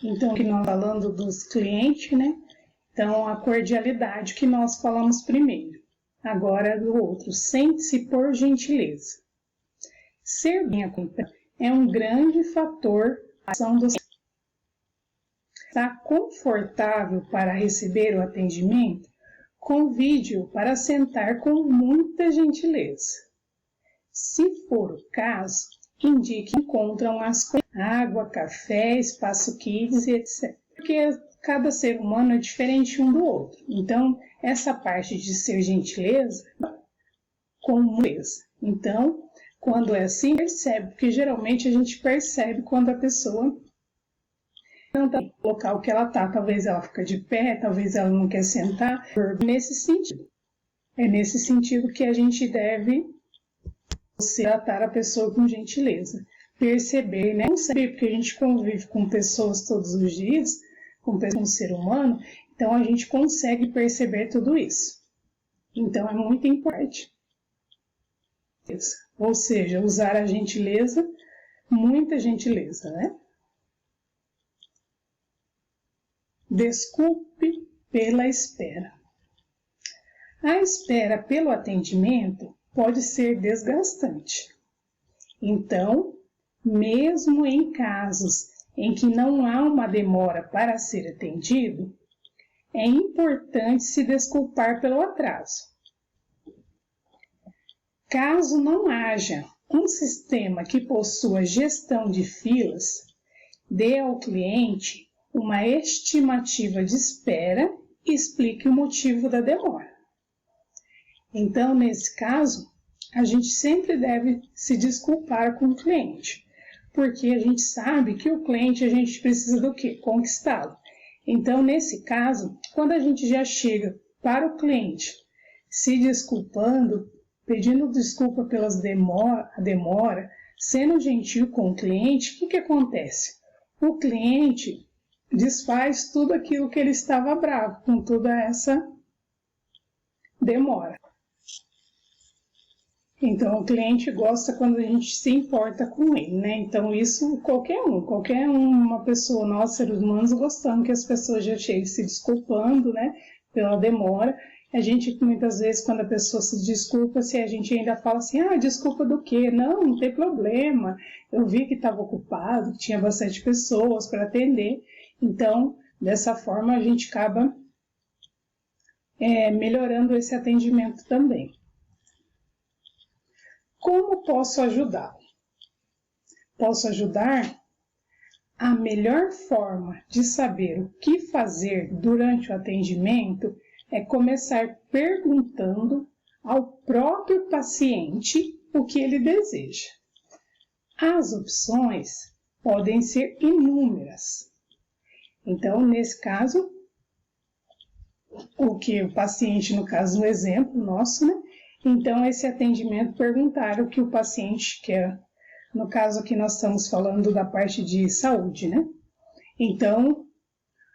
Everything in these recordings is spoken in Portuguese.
Então, que nós falando dos clientes, né? Então, a cordialidade que nós falamos primeiro. Agora, do outro, sente-se por gentileza. Ser bem acompanhado é um grande fator da ação do. Está confortável para receber o atendimento? Convide-o para sentar com muita gentileza. Se for o caso, indique que encontram as coisas, água, café, espaço kids, etc. Porque cada ser humano é diferente um do outro. Então, essa parte de ser gentileza, com gentileza. Então, quando é assim, percebe, porque geralmente a gente percebe quando a pessoa não está no local que ela está. Talvez ela fica de pé, talvez ela não quer sentar. Nesse sentido. É nesse sentido que a gente deve tratar a pessoa com gentileza. Perceber, né? Não saber, porque a gente convive com pessoas todos os dias, com um ser humano, então a gente consegue perceber tudo isso. Então é muito importante. Ou seja, usar a gentileza, muita gentileza, né? Desculpe pela espera. A espera pelo atendimento pode ser desgastante. Então, mesmo em casos em que não há uma demora para ser atendido, é importante se desculpar pelo atraso. Caso não haja um sistema que possua gestão de filas, dê ao cliente uma estimativa de espera e explique o motivo da demora. Então, nesse caso, a gente sempre deve se desculpar com o cliente, porque a gente sabe que o cliente a gente precisa do quê? Conquistá-lo. Então, nesse caso, quando a gente já chega para o cliente se desculpando, pedindo desculpa pelas demora, sendo gentil com o cliente, o que acontece? O cliente desfaz tudo aquilo que ele estava bravo com toda essa demora. Então, o cliente gosta quando a gente se importa com ele, né? Então, isso qualquer uma pessoa, nós seres humanos gostamos que as pessoas já cheguem se desculpando, né? Pela demora. A gente, muitas vezes, quando a pessoa se desculpa, se a gente ainda fala assim, desculpa do quê? Não tem problema. Eu vi que estava ocupado, que tinha bastante pessoas para atender. Então, dessa forma, a gente acaba melhorando esse atendimento também. Como posso ajudá-lo? Posso ajudar? A melhor forma de saber o que fazer durante o atendimento é começar perguntando ao próprio paciente o que ele deseja. As opções podem ser inúmeras. Então, nesse caso, o paciente, no caso, no exemplo nosso, né? Então, esse atendimento, perguntar o que o paciente quer. No caso aqui, nós estamos falando da parte de saúde, né? Então,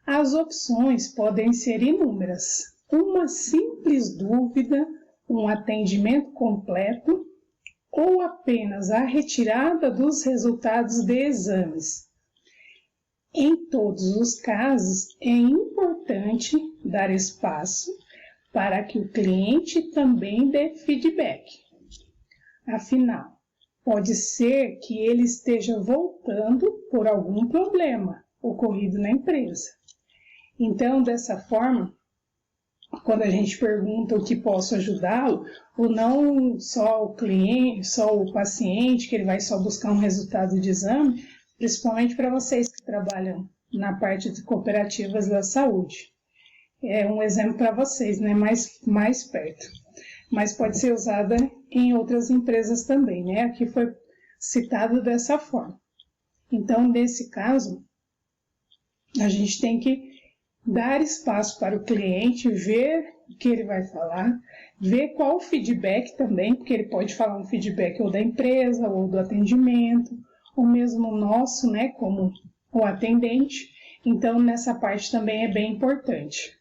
as opções podem ser inúmeras. Uma simples dúvida, um atendimento completo ou apenas a retirada dos resultados de exames. Em todos os casos, é importante dar espaço para que o cliente também dê feedback. Afinal, pode ser que ele esteja voltando por algum problema ocorrido na empresa. Então, dessa forma, quando a gente pergunta o que posso ajudá-lo, ou não só o cliente, só o paciente, que ele vai só buscar um resultado de exame, principalmente para vocês que trabalham na parte de cooperativas da saúde. É um exemplo para vocês, né? Mais perto. Mas pode ser usada em outras empresas também, né? Aqui foi citado dessa forma. Então, nesse caso, a gente tem que dar espaço para o cliente, ver o que ele vai falar, ver qual o feedback também, porque ele pode falar um feedback ou da empresa, ou do atendimento, ou mesmo nosso, né? Como o atendente. Então, nessa parte também é bem importante.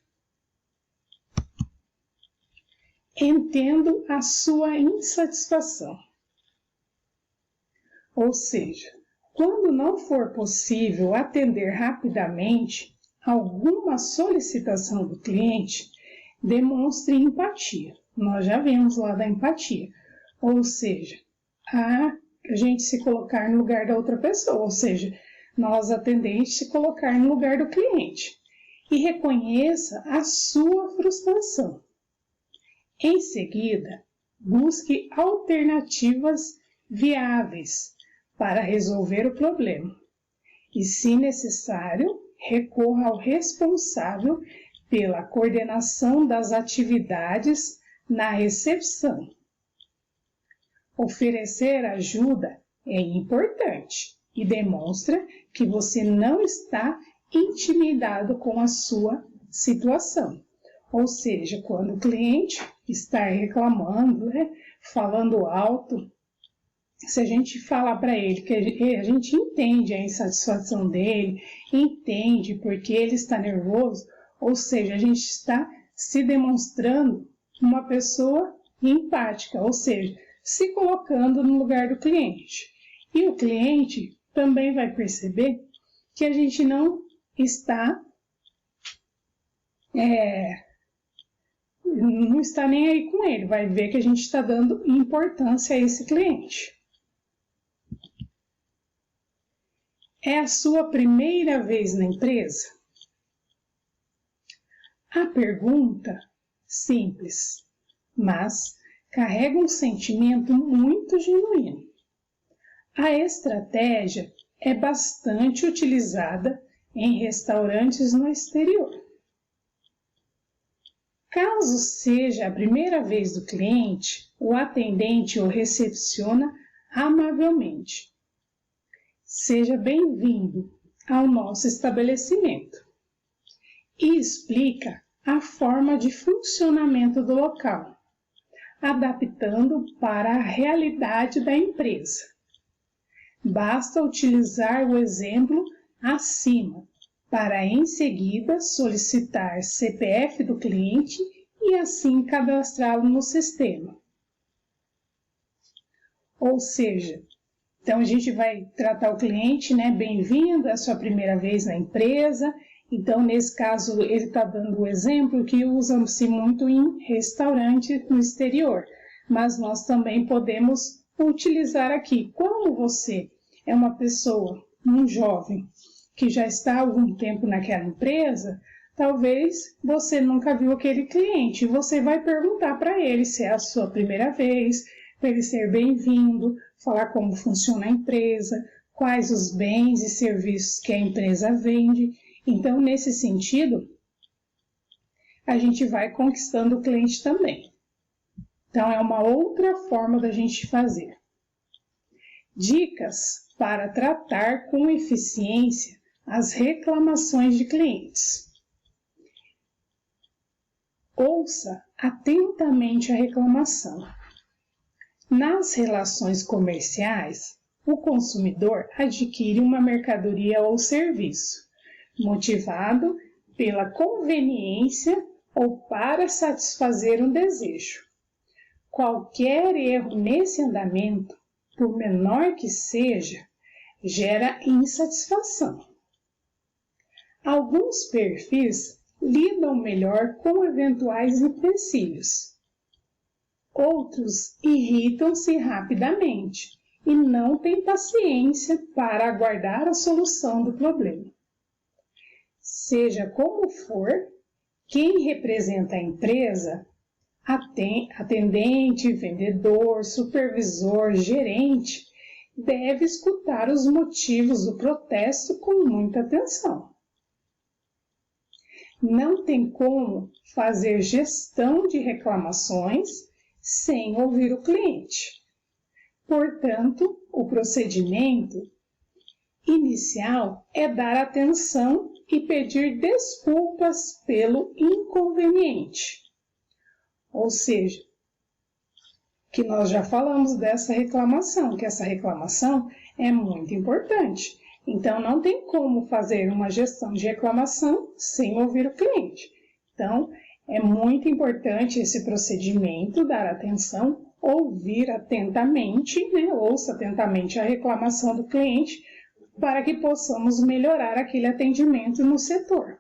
Entendo a sua insatisfação. Ou seja, Quando não for possível atender rapidamente alguma solicitação do cliente, demonstre empatia. Nós já vimos lá da empatia, ou seja, a gente se colocar no lugar da outra pessoa, ou seja, nós atendentes se colocar no lugar do cliente e reconheça a sua frustração. Em seguida, busque alternativas viáveis para resolver o problema e, se necessário, recorra ao responsável pela coordenação das atividades na recepção. Oferecer ajuda é importante e demonstra que você não está intimidado com a sua situação. Ou seja, quando o cliente está reclamando, falando alto, se a gente falar para ele que a gente entende a insatisfação dele, entende porque ele está nervoso, ou seja, a gente está se demonstrando uma pessoa empática, ou seja, se colocando no lugar do cliente. E o cliente também vai perceber que a gente não está nem aí com ele, vai ver que a gente está dando importância a esse cliente. É a sua primeira vez na empresa? A pergunta, simples, mas carrega um sentimento muito genuíno. A estratégia é bastante utilizada em restaurantes no exterior. Caso seja a primeira vez do cliente, o atendente o recepciona amavelmente. Seja bem-vindo ao nosso estabelecimento e explica a forma de funcionamento do local, adaptando para a realidade da empresa. Basta utilizar o exemplo acima para em seguida solicitar CPF do cliente e assim cadastrá-lo no sistema. Ou seja, então a gente vai tratar o cliente, bem-vindo, é a sua primeira vez na empresa. Então, nesse caso, ele está dando o exemplo que usa-se muito em restaurante no exterior, mas nós também podemos utilizar aqui. Como você é uma pessoa, um jovem, que já está há algum tempo naquela empresa, talvez você nunca viu aquele cliente, você vai perguntar para ele se é a sua primeira vez, para ele ser bem-vindo, falar como funciona a empresa, quais os bens e serviços que a empresa vende. Então, nesse sentido, a gente vai conquistando o cliente também. Então, é uma outra forma da gente fazer. Dicas para tratar com eficiência as reclamações de clientes. Ouça atentamente a reclamação. Nas relações comerciais, o consumidor adquire uma mercadoria ou serviço, motivado pela conveniência ou para satisfazer um desejo. Qualquer erro nesse andamento, por menor que seja, gera insatisfação. Alguns perfis lidam melhor com eventuais empecilhos. Outros irritam-se rapidamente e não têm paciência para aguardar a solução do problema. Seja como for, quem representa a empresa, atendente, vendedor, supervisor, gerente, deve escutar os motivos do protesto com muita atenção. Não tem como fazer gestão de reclamações sem ouvir o cliente. Portanto, o procedimento inicial é dar atenção e pedir desculpas pelo inconveniente. Ou seja, que nós já falamos dessa reclamação, que essa reclamação é muito importante. Então, não tem como fazer uma gestão de reclamação sem ouvir o cliente. Então, é muito importante esse procedimento, dar atenção, ouvir atentamente, ouça atentamente a reclamação do cliente, para que possamos melhorar aquele atendimento no setor.